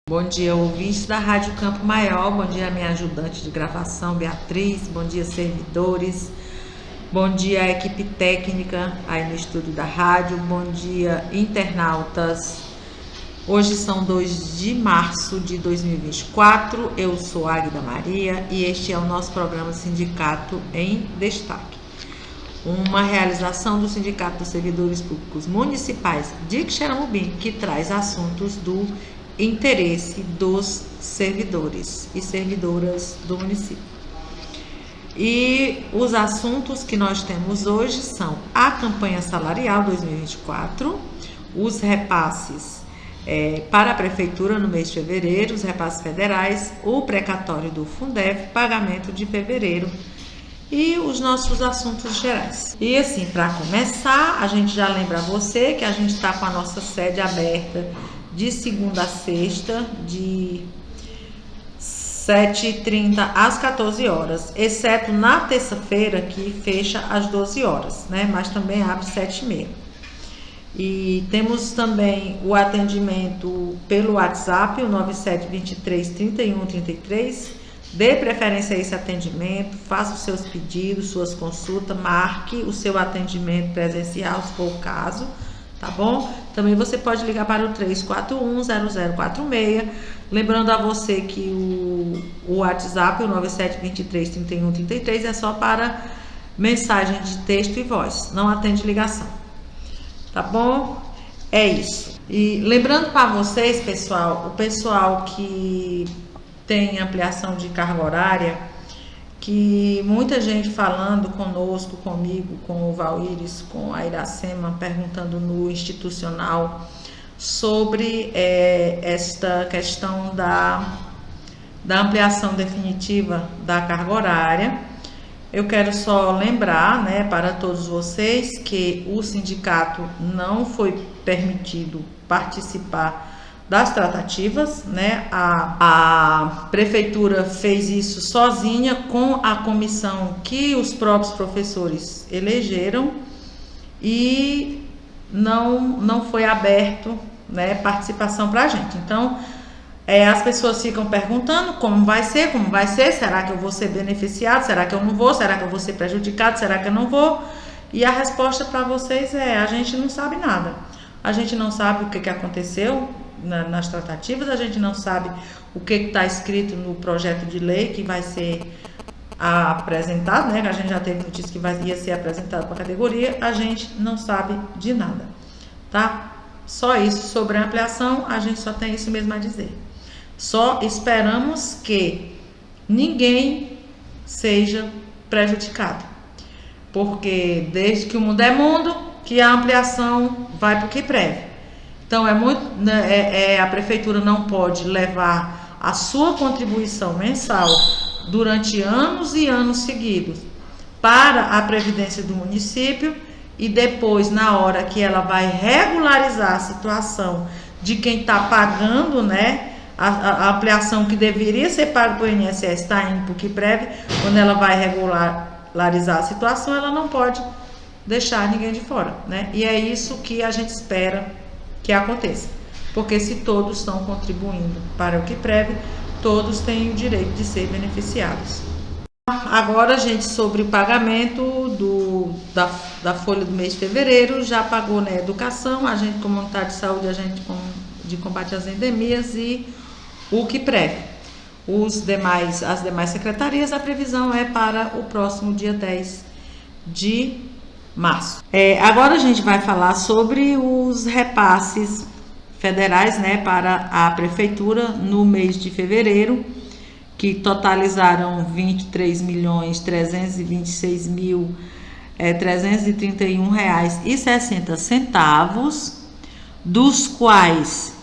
Bom dia, ouvintes da Rádio Campo Maior. Bom dia, minha ajudante de gravação, Beatriz. Bom dia, servidores. Bom dia, equipe técnica aí no estúdio da rádio. Bom dia, internautas. Hoje são 2 de março de 2024. Eu sou Águida Maria e este é o nosso programa Sindicato em Destaque. Uma realização do Sindicato dos Servidores Públicos Municipais de Quixeramobim, que traz assuntos do interesse dos servidores e servidoras do município. E os assuntos que nós temos hoje são a campanha salarial 2024, os repasses para a prefeitura no mês de fevereiro, os repasses federais, o precatório do Fundeb, pagamento de fevereiro e os nossos assuntos gerais. E assim, para começar, a gente já lembra a você que a gente está com a nossa sede aberta de segunda a sexta, de 7h30 às 14 horas, exceto na terça-feira, que fecha às 12 horas, né? Mas também abre 7h30. E temos também o atendimento pelo WhatsApp, o 97233133. Dê preferência a esse atendimento, faça os seus pedidos, suas consultas, marque o seu atendimento presencial, se for o caso. Tá bom? Também você pode ligar para o 341-0046. Lembrando a você que o WhatsApp, o 97233133, é só para mensagem de texto e voz, não atende ligação. Tá bom? É isso. E lembrando para vocês, pessoal, o pessoal que tem ampliação de carga horária, que muita gente falando conosco, comigo, com o Valíris, com a Iracema, perguntando no institucional sobre esta questão da ampliação definitiva da carga horária. Eu quero só lembrar, né, para todos vocês que o sindicato não foi permitido participar das tratativas, né? A prefeitura fez isso sozinha com a comissão que os próprios professores elegeram e não foi aberto, né, participação para a gente. Então, as pessoas ficam perguntando como vai ser, será que eu vou ser beneficiado, será que eu não vou, será que eu vou ser prejudicado, será que eu não vou? E a resposta para vocês é: a gente não sabe nada. A gente não sabe o que aconteceu nas tratativas, a gente não sabe o que está escrito no projeto de lei que vai ser apresentado, né? Que a gente já teve notícia que ia ser apresentado para a categoria, a gente não sabe de nada, tá? Só isso. Sobre a ampliação, a gente só tem isso mesmo a dizer. Só esperamos que ninguém seja prejudicado, porque desde que o mundo é mundo, que a ampliação vai para o que preve. Então, a prefeitura não pode levar a sua contribuição mensal durante anos e anos seguidos para a previdência do município e depois, na hora que ela vai regularizar a situação de quem está pagando, né, a ampliação que deveria ser paga para o INSS está indo para o que preve, quando ela vai regularizar a situação, ela não pode deixar ninguém de fora, né? E é isso que a gente espera que aconteça, porque se todos estão contribuindo para o que preve, todos têm o direito de ser beneficiados. Agora, gente, sobre o pagamento da folha do mês de fevereiro, já pagou na educação, agente comunitário de saúde, agente de combate às endemias e o que preve. As demais secretarias, a previsão é para o próximo dia 10 de março. Agora a gente vai falar sobre os repasses federais, né, para a prefeitura no mês de fevereiro, que totalizaram R$23.326.331,60, dos quais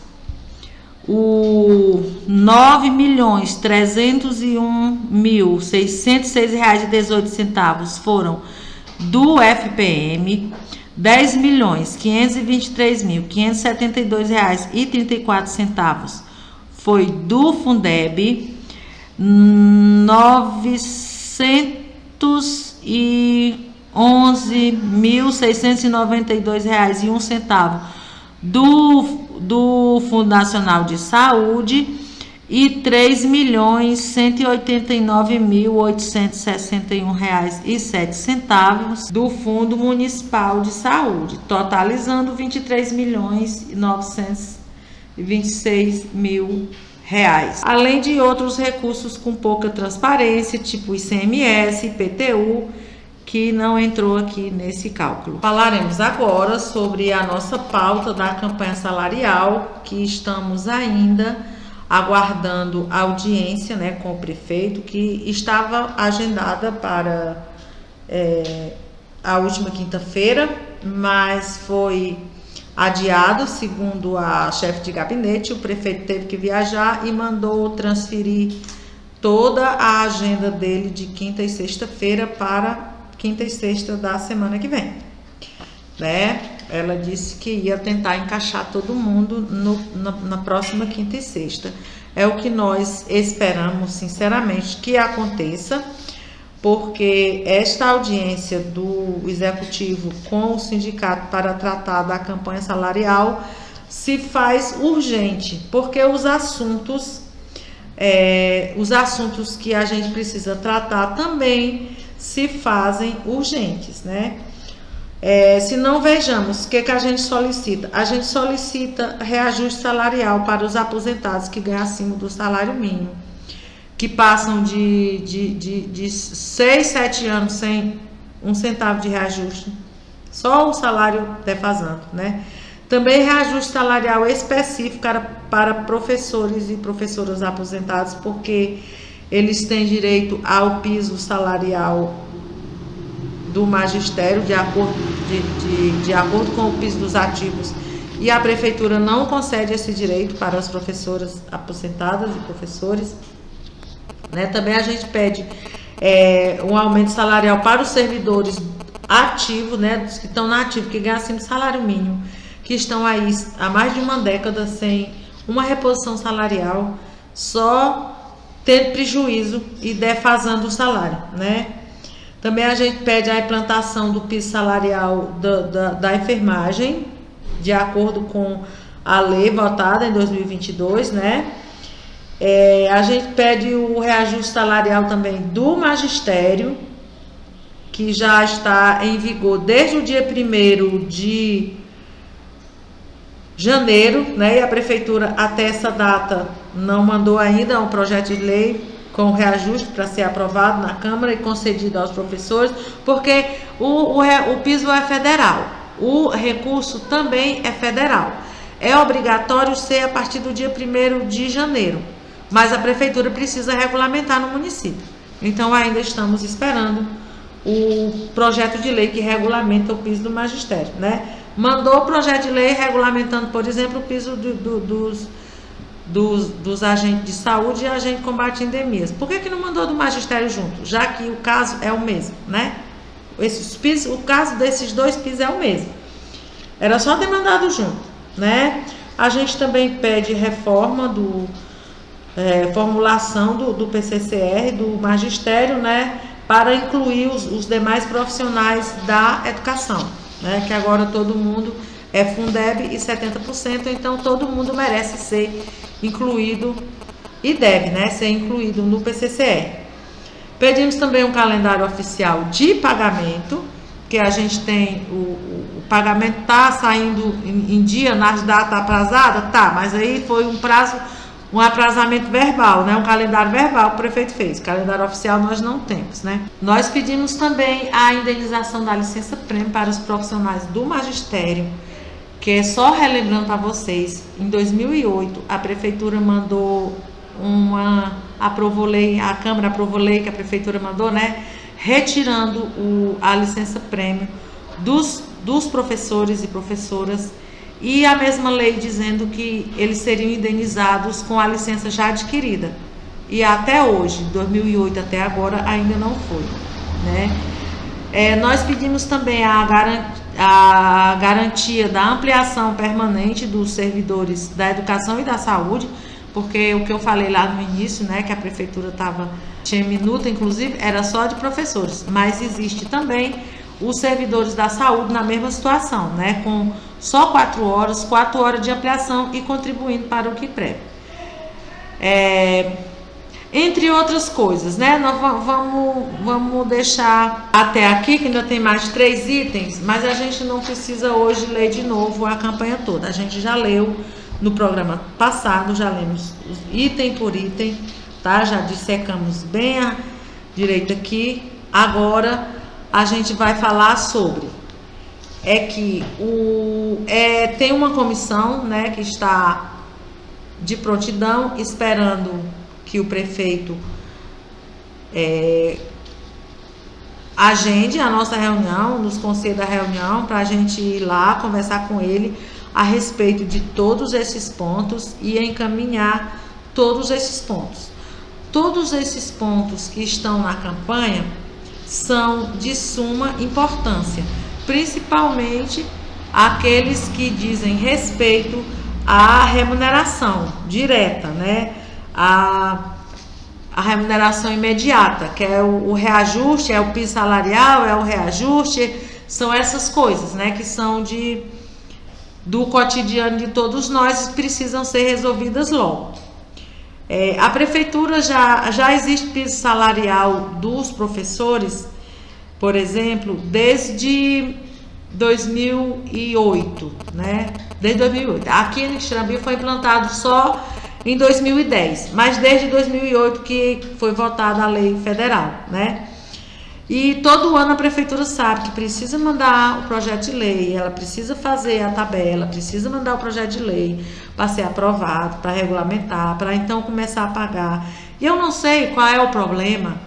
o R$9.301.606,18 foram do FPM, R$10.523.572,34 foi do Fundeb, R$911.692,01 do do Fundo Nacional de Saúde e R$ 3.189.861,07 do Fundo Municipal de Saúde, totalizando R$ 23.926.000, além de outros recursos com pouca transparência, tipo ICMS, IPTU, que não entrou aqui nesse cálculo. Falaremos agora sobre a nossa pauta da campanha salarial, que estamos ainda aguardando audiência, né, com o prefeito, que estava agendada para a última quinta-feira, mas foi adiado, segundo a chefe de gabinete. O prefeito teve que viajar e mandou transferir toda a agenda dele de quinta e sexta-feira para quinta e sexta da semana que vem, né? Ela disse que ia tentar encaixar todo mundo na próxima quinta e sexta. É o que nós esperamos, sinceramente, que aconteça, porque esta audiência do executivo com o sindicato para tratar da campanha salarial se faz urgente, porque os assuntos que a gente precisa tratar também se fazem urgentes, né? Se não, vejamos, o que a gente solicita? A gente solicita reajuste salarial para os aposentados que ganham acima do salário mínimo, que passam de 6, 7 anos sem um centavo de reajuste, só o salário defasando, né? Também reajuste salarial específico para professores e professoras aposentados, porque eles têm direito ao piso salarial do magistério, de acordo com o piso dos ativos, e a prefeitura não concede esse direito para as professoras aposentadas e professores, né? Também a gente pede um aumento salarial para os servidores ativos, né, dos que estão na ativa, que ganham acima do salário mínimo, que estão aí há mais de uma década sem uma reposição salarial, só tendo prejuízo e defasando o salário, né? Também a gente pede a implantação do piso salarial da enfermagem, de acordo com a lei votada em 2022, né? A gente pede o reajuste salarial também do magistério, que já está em vigor desde o dia 1º de janeiro, né? E a prefeitura até essa data não mandou ainda um projeto de lei com reajuste para ser aprovado na Câmara e concedido aos professores, porque o piso é federal, o recurso também é federal. É obrigatório ser a partir do dia 1º de janeiro, mas a prefeitura precisa regulamentar no município. Então ainda estamos esperando o projeto de lei que regulamenta o piso do magistério, né? Mandou o projeto de lei regulamentando, por exemplo, o piso dos agentes de saúde e agentes de combate a endemias. Por que não mandou do magistério junto? Já que o caso é o mesmo, né? O caso desses dois pisos é o mesmo. Era só ter mandado junto, né? A gente também pede reforma formulação do PCCR, do magistério, né? Para incluir os demais profissionais da educação, né? Que agora todo mundo é Fundeb e 70%, então todo mundo merece ser incluído e deve, né, ser incluído no PCCR. Pedimos também um calendário oficial de pagamento, que a gente tem o pagamento está saindo em dia nas datas atrasadas, tá, mas aí foi um atrasamento verbal, né, um calendário verbal que o prefeito fez. Calendário oficial nós não temos, né. Nós pedimos também a indenização da licença-prêmio para os profissionais do magistério, que é só relembrando para vocês, em 2008 a prefeitura mandou aprovou lei, a Câmara aprovou lei que a prefeitura mandou, né, retirando a licença-prêmio dos professores e professoras, e a mesma lei dizendo que eles seriam indenizados com a licença já adquirida. E até hoje, 2008 até agora, ainda não foi, né? Nós pedimos também a garantia da ampliação permanente dos servidores da educação e da saúde, porque o que eu falei lá no início, né, que a prefeitura tinha minuta, inclusive, era só de professores, mas existe também os servidores da saúde na mesma situação, né, com só 4 horas, 4 horas de ampliação e contribuindo para o QUIPREV. Entre outras coisas, né? Nós vamos deixar até aqui, que ainda tem mais 3 itens, mas a gente não precisa hoje ler de novo a campanha toda. A gente já leu no programa passado, já lemos item por item, tá? Já dissecamos bem a direito aqui. Agora a gente vai falar sobre tem uma comissão, né, que está de prontidão, esperando que o prefeito agende a nossa reunião, nos conceda a reunião para a gente ir lá conversar com ele a respeito de todos esses pontos e encaminhar todos esses pontos. Todos esses pontos que estão na campanha são de suma importância, principalmente aqueles que dizem respeito à remuneração direta, né? A remuneração imediata, que é o reajuste, é o piso salarial, é o reajuste, são essas coisas, né, que são do cotidiano de todos nós e precisam ser resolvidas logo. A prefeitura já existe piso salarial dos professores, por exemplo, desde 2008, né? Desde 2008. Aqui em Xerambi foi implantado só em 2010, mas desde 2008 que foi votada a lei federal, né? E todo ano a prefeitura sabe que precisa mandar o projeto de lei, ela precisa fazer a tabela, precisa mandar o projeto de lei para ser aprovado, para regulamentar, para então começar a pagar. E eu não sei qual é o problema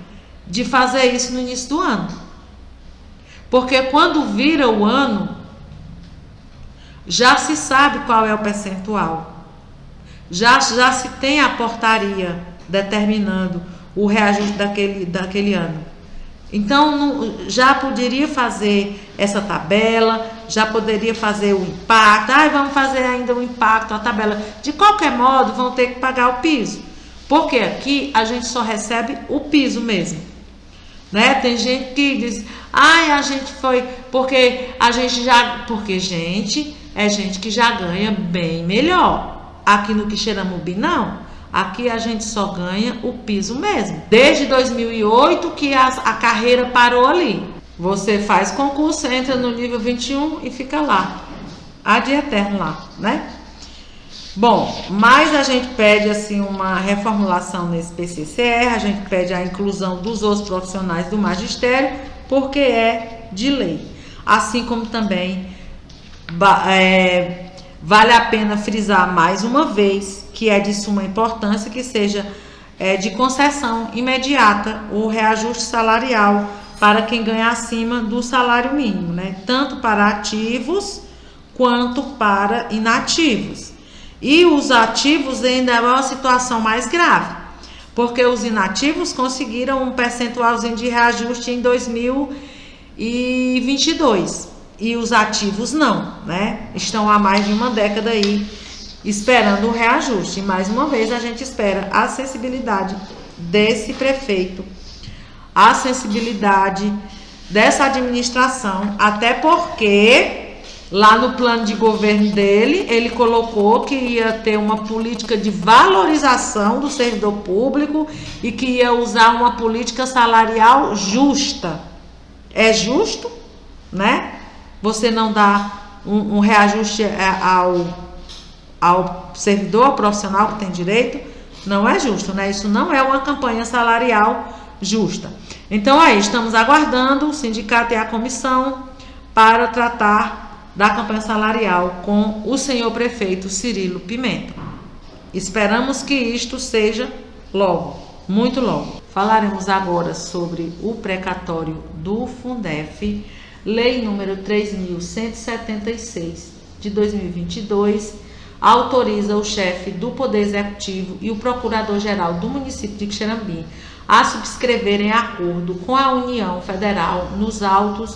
de fazer isso no início do ano. Porque quando vira o ano, já se sabe qual é o percentual. Já se tem a portaria determinando o reajuste daquele ano. Então, já poderia fazer essa tabela, já poderia fazer o impacto. Vamos fazer ainda o impacto, a tabela. De qualquer modo, vão ter que pagar o piso. Porque aqui a gente só recebe o piso mesmo. Né? Tem gente que diz, a gente foi, porque gente que já ganha bem melhor. Aqui no Quixeramobim não. Aqui a gente só ganha o piso mesmo. Desde 2008 que a carreira parou ali. Você faz concurso, entra no nível 21 e fica lá. Ad eterno lá, né? Bom, mas a gente pede assim uma reformulação nesse PCCR, a gente pede a inclusão dos outros profissionais do magistério, porque é de lei. Assim como também vale a pena frisar mais uma vez que é de suma importância que seja de concessão imediata o reajuste salarial para quem ganha acima do salário mínimo, né? Tanto para ativos quanto para inativos. E os ativos ainda é uma situação mais grave, porque os inativos conseguiram um percentualzinho de reajuste em 2022 e os ativos não, né? Estão há mais de uma década aí esperando o reajuste. E mais uma vez a gente espera a sensibilidade desse prefeito, a sensibilidade dessa administração, até porque lá no plano de governo dele, ele colocou que ia ter uma política de valorização do servidor público e que ia usar uma política salarial justa. É justo, né? Você não dá um reajuste ao servidor, ao profissional que tem direito, não é justo, né? Isso não é uma campanha salarial justa. Então aí, estamos aguardando o sindicato e a comissão para tratar da campanha salarial com o senhor prefeito Cirilo Pimenta. Esperamos que isto seja logo, muito logo. Falaremos agora sobre o precatório do Fundef, lei número 3.176 de 2022, autoriza o chefe do Poder Executivo e o Procurador-Geral do município de Quixerambi a subscreverem acordo com a União Federal nos autos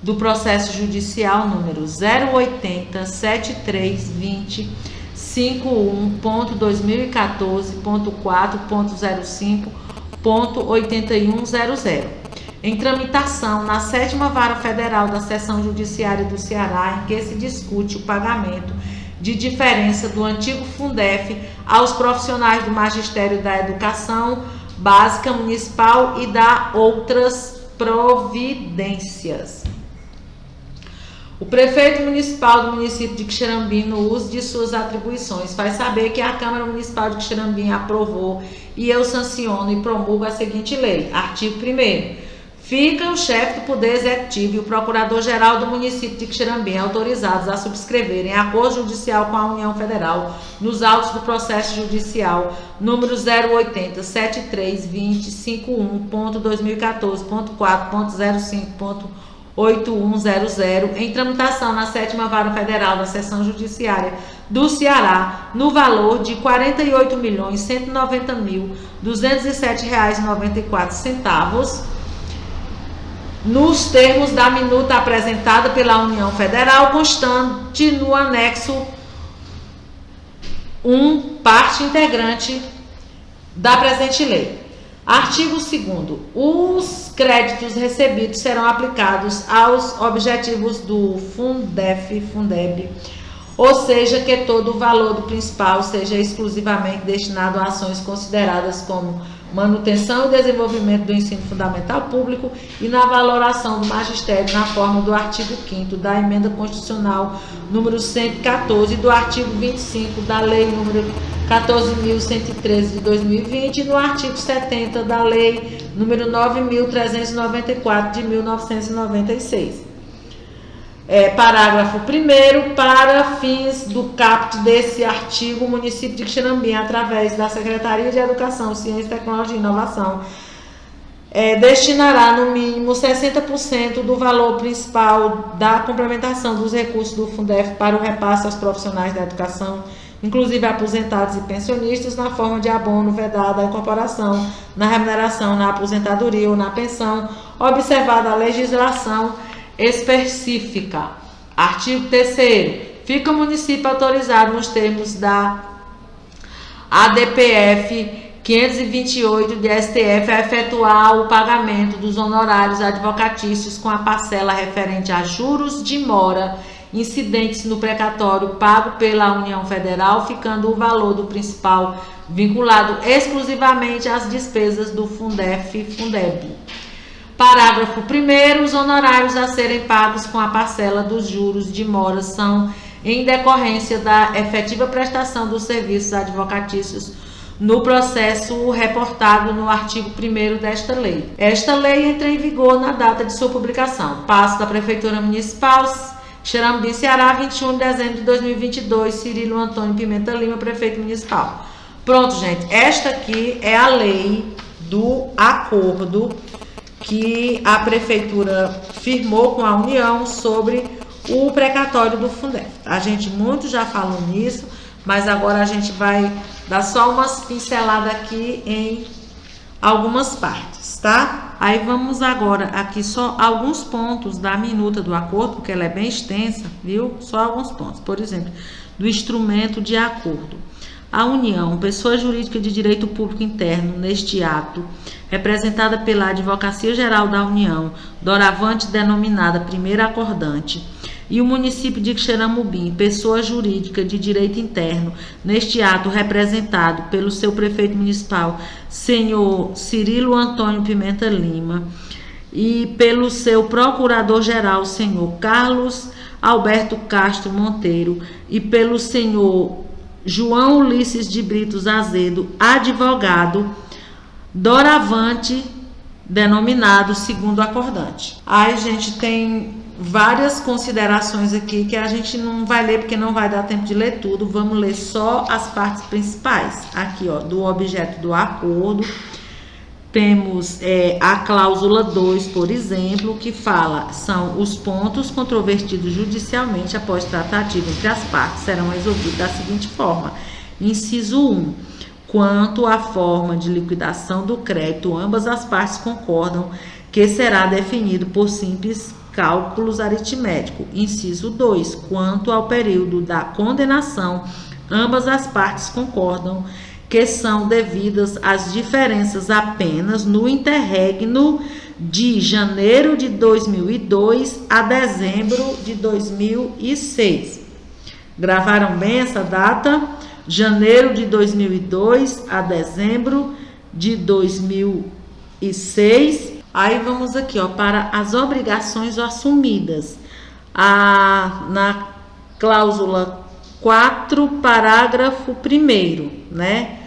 do processo judicial número 080-7320-51.2014.4.05.8100, em tramitação na 7ª Vara Federal da Seção Judiciária do Ceará, em que se discute o pagamento de diferença do antigo Fundef aos profissionais do Magistério da Educação Básica Municipal e da outras providências. O prefeito municipal do município de Quixerambi, no uso de suas atribuições, faz saber que a Câmara Municipal de Quixerambi aprovou e eu sanciono e promulgo a seguinte lei. Artigo 1º. Fica o chefe do Poder Executivo e o Procurador-Geral do município de Quixerambi autorizados a subscreverem acordo judicial com a União Federal nos autos do processo judicial número 080-73-20-51.2014.4.05.8100 em tramitação na 7ª Vara Federal da Seção Judiciária do Ceará no valor de R$ 48.190.207,94 nos termos da minuta apresentada pela União Federal, constante no anexo 1, parte integrante da presente lei. Artigo 2º. Os créditos recebidos serão aplicados aos objetivos do Fundeb, ou seja, que todo o valor do principal seja exclusivamente destinado a ações consideradas como manutenção e desenvolvimento do ensino fundamental público e na valoração do magistério na forma do artigo 5º da Emenda Constitucional número 114 e do artigo 25 da Lei número 14.113 de 2020 e no artigo 70 da Lei número 9.394 de 1996. Parágrafo 1º, para fins do caput desse artigo, o município de Quixerambi, através da Secretaria de Educação, Ciência, Tecnologia e Inovação, destinará no mínimo 60% do valor principal da complementação dos recursos do Fundef para o repasse aos profissionais da educação, inclusive aposentados e pensionistas, na forma de abono vedado à incorporação, na remuneração, na aposentadoria ou na pensão, observada a legislação específica. Artigo 3º. Fica o município autorizado nos termos da ADPF 528 de STF a efetuar o pagamento dos honorários advocatícios com a parcela referente a juros de mora incidentes no precatório pago pela União Federal, ficando o valor do principal vinculado exclusivamente às despesas do Fundeb. Parágrafo 1º. Os honorários a serem pagos com a parcela dos juros de mora são em decorrência da efetiva prestação dos serviços advocatícios no processo reportado no artigo 1º desta lei. Esta lei entra em vigor na data de sua publicação. Passo da Prefeitura Municipal, Quixerambi, Ceará, 21 de dezembro de 2022, Cirilo Antônio Pimenta Lima, Prefeito Municipal. Pronto, gente. Esta aqui é a lei do acordo que a Prefeitura firmou com a União sobre o precatório do Fundef. A gente muito já falou nisso, mas agora a gente vai dar só umas pinceladas aqui em algumas partes, tá? Aí vamos agora aqui só alguns pontos da minuta do acordo, porque ela é bem extensa, viu? Só alguns pontos. Por exemplo, do instrumento de acordo. A União, pessoa jurídica de direito público interno, neste ato, representada pela Advocacia Geral da União, doravante denominada Primeira Acordante, e o município de Quixeramobim, pessoa jurídica de direito interno, neste ato representado pelo seu prefeito municipal, senhor Cirilo Antônio Pimenta Lima, e pelo seu procurador-geral, senhor Carlos Alberto Castro Monteiro, e pelo senhor João Ulisses de Britos Azedo, advogado, doravante denominado segundo acordante. Aí, gente, tem várias considerações aqui que a gente não vai ler porque não vai dar tempo de ler tudo. Vamos ler só as partes principais. Aqui, ó, do objeto do acordo. Temos a cláusula 2, por exemplo, que fala, são os pontos controvertidos judicialmente após tratativa entre as partes serão resolvidos da seguinte forma. Inciso 1. Quanto à forma de liquidação do crédito, ambas as partes concordam que será definido por simples cálculos aritméticos. Inciso 2. Quanto ao período da condenação, ambas as partes concordam que são devidas as diferenças apenas no interregno de janeiro de 2002 a dezembro de 2006. Gravaram bem essa data? Janeiro de 2002 a dezembro de 2006. Aí vamos aqui, ó, para as obrigações assumidas. Na cláusula 4, parágrafo 1º, né?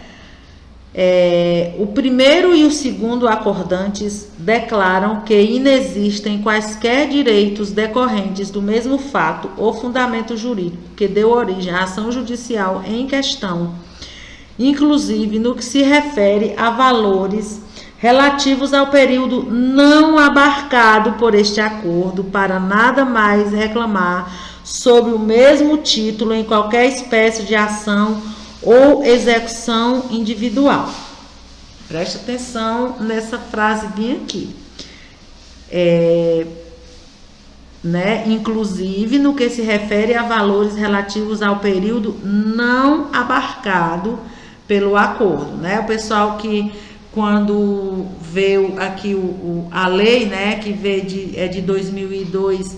O primeiro e o segundo acordantes declaram que inexistem quaisquer direitos decorrentes do mesmo fato ou fundamento jurídico que deu origem à ação judicial em questão, inclusive no que se refere a valores relativos ao período não abarcado por este acordo, para nada mais reclamar sobre o mesmo título em qualquer espécie de ação ou execução individual. Preste atenção nessa frase bem aqui. Inclusive no que se refere a valores relativos ao período não abarcado pelo acordo, né? O pessoal que quando vê aqui a lei, né, que vê de 2002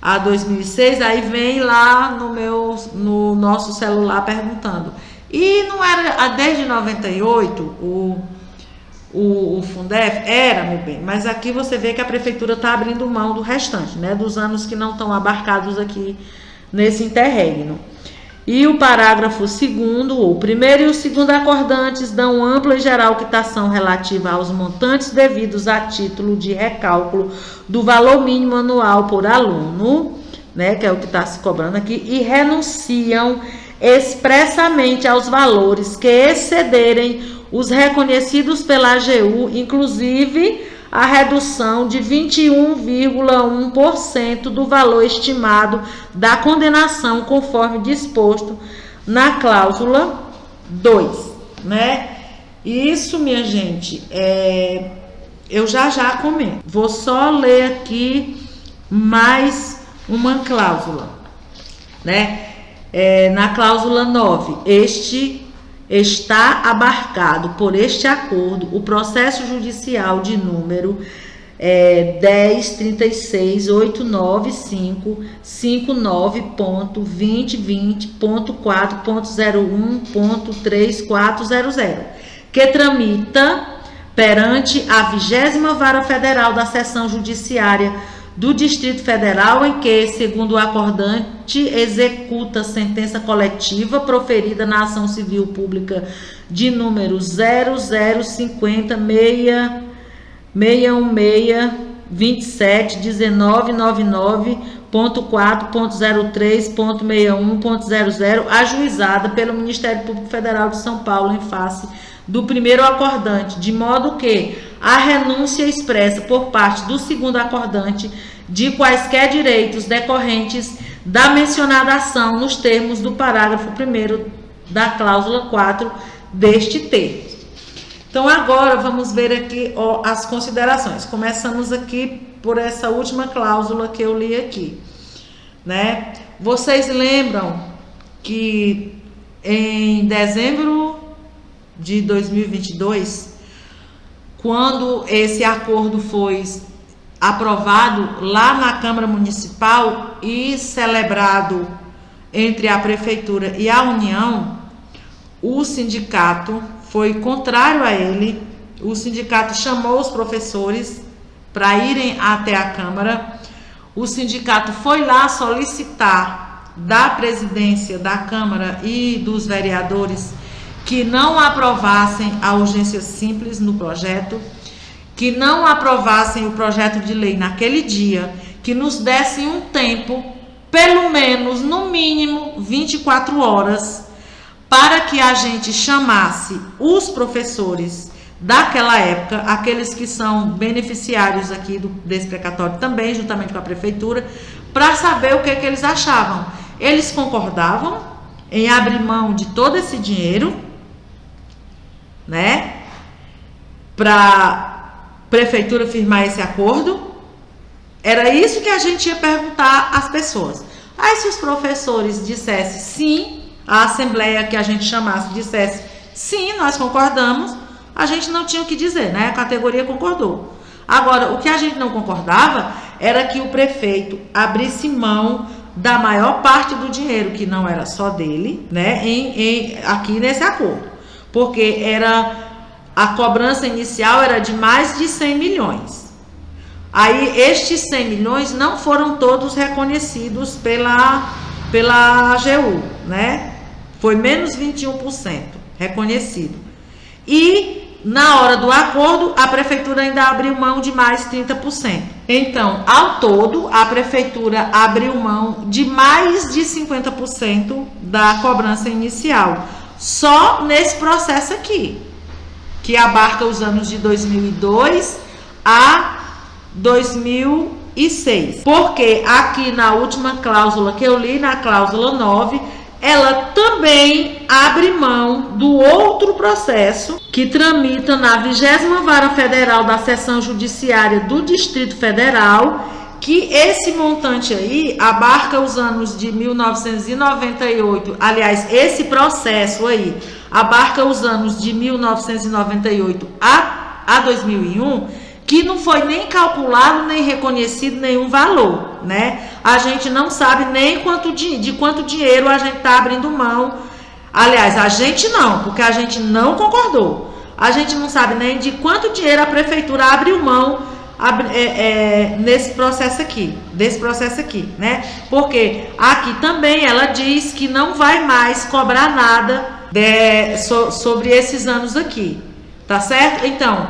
a 2006, aí vem lá no nosso celular perguntando. E não era desde 98 o Fundef? Era, meu bem, mas aqui você vê que a prefeitura está abrindo mão do restante, né, dos anos que não estão abarcados aqui nesse interregno. E o parágrafo 2º, o primeiro e o segundo acordantes dão ampla e geral quitação relativa aos montantes devidos a título de recálculo do valor mínimo anual por aluno, né, que é o que está se cobrando aqui, e renunciam expressamente aos valores que excederem os reconhecidos pela AGU, inclusive a redução de 21,1% do valor estimado da condenação, conforme disposto na cláusula 2, né? Isso, minha gente, eu já comento. Vou só ler aqui mais uma cláusula, né? Na cláusula 9, está abarcado por este acordo o processo judicial de número 10.36.895.5.9.2020.4.01.3400, que tramita perante a 20ª Vara Federal da Seção Judiciária do Distrito Federal, em que, segundo o acordante, executa sentença coletiva proferida na ação civil pública de número 0015616.1999.4.03.61.00, ajuizada pelo Ministério Público Federal de São Paulo em face do primeiro acordante, de modo que a renúncia expressa por parte do segundo acordante de quaisquer direitos decorrentes da mencionada ação nos termos do parágrafo 1º da cláusula 4 deste texto. Então, agora vamos ver aqui as considerações. Começamos aqui por essa última cláusula que eu li aqui, né? Vocês lembram que em dezembro de 2022, quando esse acordo foi aprovado lá na Câmara Municipal e celebrado entre a Prefeitura e a União, o sindicato foi contrário a ele. O sindicato chamou os professores para irem até a Câmara. O sindicato foi lá solicitar da presidência da Câmara e dos vereadores que não aprovassem a urgência simples no projeto, que não aprovassem o projeto de lei naquele dia, que nos dessem um tempo, pelo menos, no mínimo, 24 horas, para que a gente chamasse os professores daquela época, aqueles que são beneficiários aqui desse precatório também, juntamente com a prefeitura, para saber o que eles achavam. Eles concordavam em abrir mão de todo esse dinheiro, né, para prefeitura firmar esse acordo. Era isso que a gente ia perguntar às pessoas. Aí, se os professores dissessem sim, a assembleia que a gente chamasse dissesse sim, nós concordamos, a gente não tinha o que dizer, né? A categoria concordou. Agora, o que a gente não concordava era que o prefeito abrisse mão da maior parte do dinheiro, que não era só dele, né, aqui nesse acordo. Porque a cobrança inicial era de mais de 100 milhões. Aí, estes 100 milhões não foram todos reconhecidos pela AGU, né? Foi menos 21% reconhecido. E na hora do acordo, a prefeitura ainda abriu mão de mais 30%. Então, ao todo, a prefeitura abriu mão de mais de 50% da cobrança inicial. Só nesse processo aqui, que abarca os anos de 2002 a 2006. Porque aqui na última cláusula que eu li, na cláusula 9, ela também abre mão do outro processo que tramita na 20ª Vara Federal da Seção Judiciária do Distrito Federal, que esse montante aí abarca os anos de 1998, aliás, esse processo aí abarca os anos de 1998 a 2001, que não foi nem calculado, nem reconhecido nenhum valor, né? A gente não sabe nem de quanto dinheiro a gente está abrindo mão. Aliás, a gente não, porque a gente não concordou. A gente não sabe nem de quanto dinheiro a prefeitura abriu mão nesse processo aqui, né? Porque aqui também ela diz que não vai mais cobrar nada sobre esses anos aqui, tá certo? Então,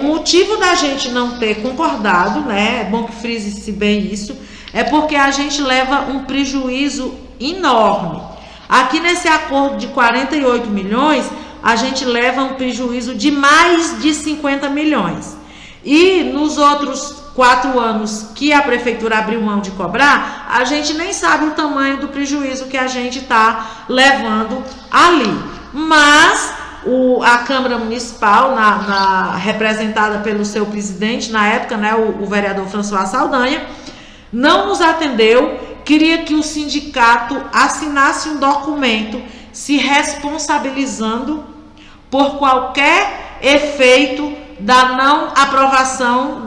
o motivo da gente não ter concordado, né? É bom que frise-se bem isso, é porque a gente leva um prejuízo enorme. Aqui nesse acordo de 48 milhões, a gente leva um prejuízo de mais de 50 milhões. E nos outros 4 anos que a prefeitura abriu mão de cobrar, a gente nem sabe o tamanho do prejuízo que a gente está levando ali. Mas a Câmara Municipal, representada pelo seu presidente na época, né, o vereador François Saldanha, não nos atendeu, queria que o sindicato assinasse um documento se responsabilizando por qualquer efeito da não aprovação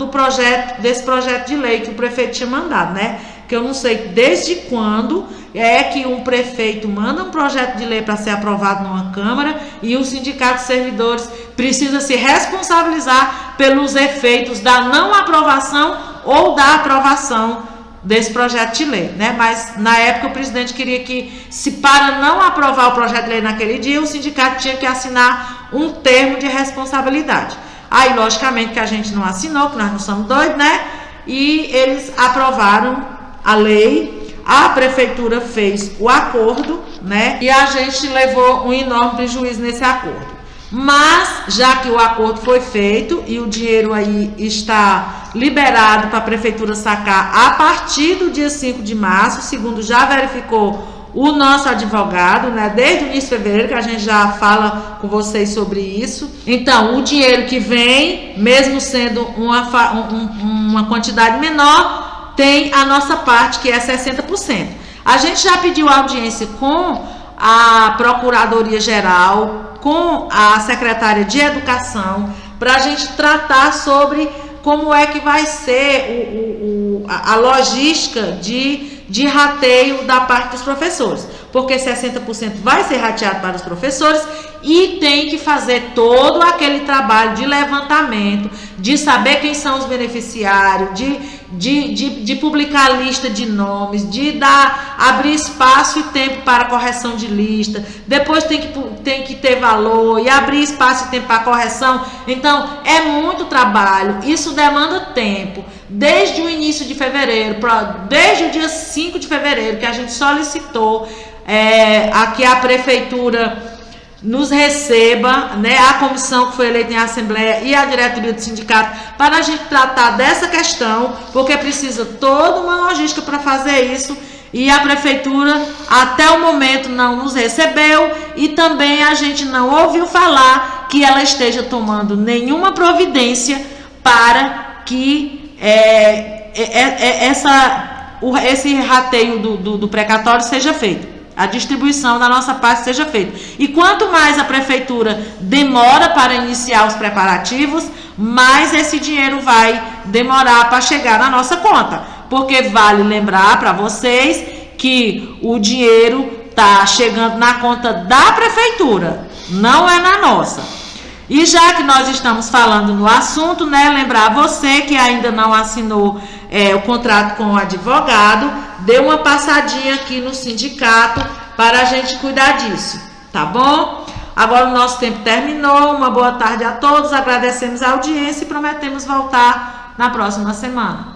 desse projeto de lei que o prefeito tinha mandado, né? Que eu não sei desde quando é que um prefeito manda um projeto de lei para ser aprovado numa Câmara e o sindicato de servidores precisa se responsabilizar pelos efeitos da não aprovação ou da aprovação desse projeto de lei, né? Mas na época o presidente queria que, se para não aprovar o projeto de lei naquele dia, o sindicato tinha que assinar um termo de responsabilidade. Aí, logicamente, que a gente não assinou, porque nós não somos doidos, né? E eles aprovaram a lei, a prefeitura fez o acordo, né? E a gente levou um enorme prejuízo nesse acordo. Mas, já que o acordo foi feito e o dinheiro aí está liberado para a prefeitura sacar a partir do dia 5 de março, segundo já verificou o nosso advogado, né? Desde o início de fevereiro, que a gente já fala com vocês sobre isso. Então, o dinheiro que vem, mesmo sendo uma quantidade menor, tem a nossa parte, que é 60%. A gente já pediu audiência com a Procuradoria-Geral, com a Secretária de Educação, para a gente tratar sobre como é que vai ser a logística de rateio da parte dos professores, porque 60% vai ser rateado para os professores e tem que fazer todo aquele trabalho de levantamento, de saber quem são os beneficiários, de publicar a lista de nomes, de abrir espaço e tempo para correção de lista, depois tem que ter valor e abrir espaço e tempo para correção. Então é muito trabalho, isso demanda tempo, desde o início de fevereiro, desde o dia 5 de fevereiro, que a gente solicitou que a prefeitura nos receba, né, a comissão que foi eleita em assembleia e a diretoria do sindicato, para a gente tratar dessa questão, porque precisa toda uma logística para fazer isso, e a prefeitura até o momento não nos recebeu, e também a gente não ouviu falar que ela esteja tomando nenhuma providência para que esse rateio do precatório seja feito. a distribuição da nossa parte seja feita. E quanto mais a prefeitura demora para iniciar os preparativos, mais esse dinheiro vai demorar para chegar na nossa conta. Porque vale lembrar para vocês que o dinheiro está chegando na conta da prefeitura, não é na nossa. E já que nós estamos falando no assunto, né, lembrar você que ainda não assinou o contrato com o advogado, dê uma passadinha aqui no sindicato para a gente cuidar disso, tá bom? Agora o nosso tempo terminou, uma boa tarde a todos, agradecemos a audiência e prometemos voltar na próxima semana.